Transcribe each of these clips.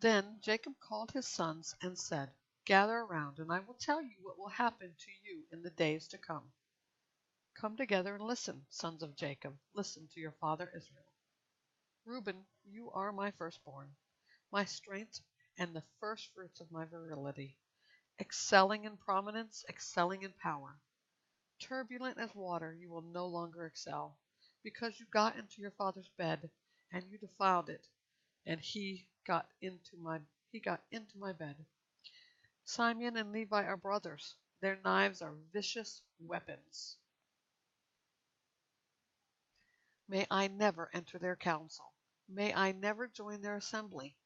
Then Jacob called his sons and said, "Gather around, and I will tell you what will happen to you in the days to come. Come together and listen, sons of Jacob. Listen to your father Israel. Reuben, you are my firstborn, my strength, and the firstfruits of my virility, excelling in prominence, excelling in power. Turbulent as water, you will no longer excel, because you got into your father's bed, and you defiled it, and he got into my bed. Simeon and Levi are brothers. Their knives are vicious weapons. May I never enter their council. May I never join their assembly.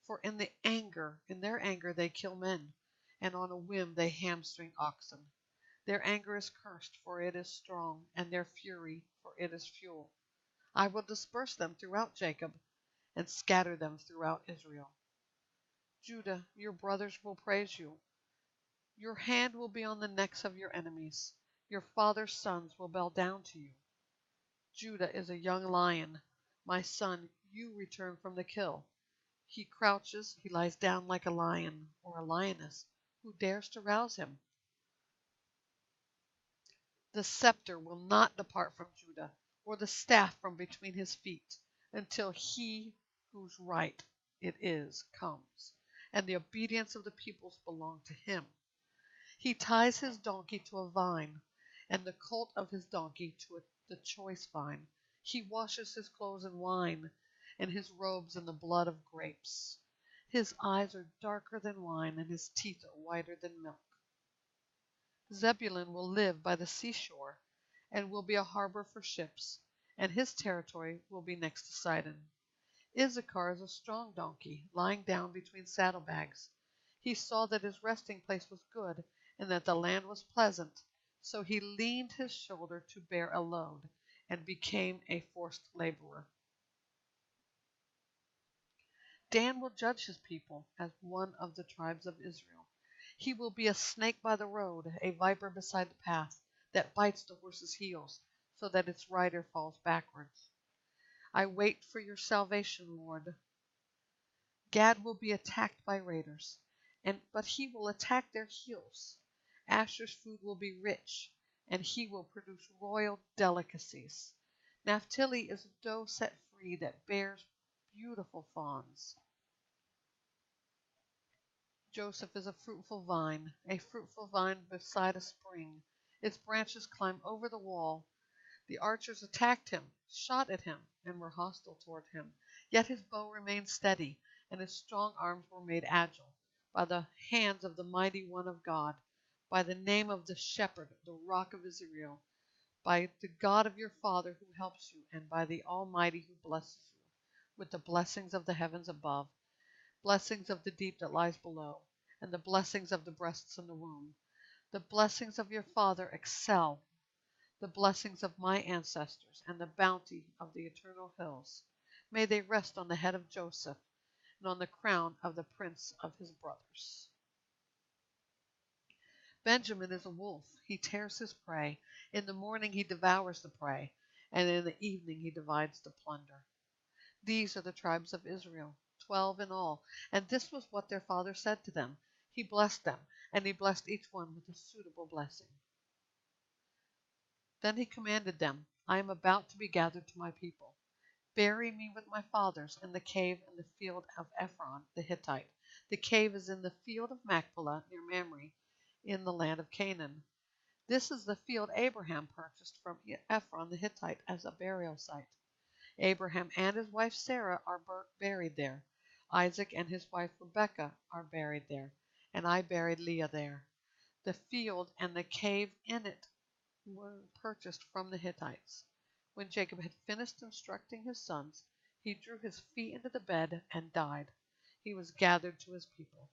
For in their anger they kill men, and on a whim they hamstring oxen. Their anger is cursed, for it is strong, and their fury, for it is fuel. I will disperse them throughout Jacob, and scatter them throughout Israel. Judah, your brothers will praise you. Your hand will be on the necks of your enemies. Your father's sons will bow down to you. Judah is a young lion. My son, you return from the kill. He crouches, he lies down like a lion or a lioness. Who dares to rouse him? The scepter will not depart from Judah, or the staff from between his feet, until he whose right it is comes, and the obedience of the peoples belong to him. He ties his donkey to a vine, and the colt of his donkey to the choice vine. He washes his clothes in wine, and his robes in the blood of grapes. His eyes are darker than wine, and his teeth are whiter than milk. Zebulun will live by the seashore, and will be a harbor for ships, and his territory will be next to Sidon. Issachar is a strong donkey, lying down between saddlebags. He saw that his resting place was good, and that the land was pleasant, so he leaned his shoulder to bear a load, and became a forced laborer. Dan will judge his people as one of the tribes of Israel. He will be a snake by the road, a viper beside the path, that bites the horse's heels, so that its rider falls backwards. I wait for your salvation, Lord. Gad will be attacked by raiders, but he will attack their heels. Asher's food will be rich, and he will produce royal delicacies. Naphtali is a doe set free that bears beautiful fawns. Joseph is a fruitful vine beside a spring. Its branches climb over the wall. The archers attacked him, shot at him, and were hostile toward him. Yet his bow remained steady, and his strong arms were made agile, by the hands of the mighty one of God, by the name of the shepherd, the rock of Israel, by the God of your father who helps you, and by the Almighty who blesses you, with the blessings of the heavens above, blessings of the deep that lies below, and the blessings of the breasts and the womb. The blessings of your father excel the blessings of my ancestors, and the bounty of the eternal hills. May they rest on the head of Joseph, and on the crown of the prince of his brothers. Benjamin is a wolf. He tears his prey. In the morning he devours the prey, and in the evening he divides the plunder. These are the tribes of Israel, 12 in all, and this was what their father said to them. He blessed them, and he blessed each one with a suitable blessing. Then he commanded them, I am about to be gathered to my people. Bury me with my fathers in the cave in the field of Ephron the Hittite. The cave is in the field of Machpelah near Mamre, in the land of Canaan. This is the field Abraham purchased from Ephron the Hittite as a burial site. Abraham and his wife Sarah are buried there. Isaac and his wife Rebekah are buried there, and I buried Leah there. The field and the cave in it were purchased from the Hittites. When Jacob had finished instructing his sons, he drew his feet into the bed and died. He was gathered to his people.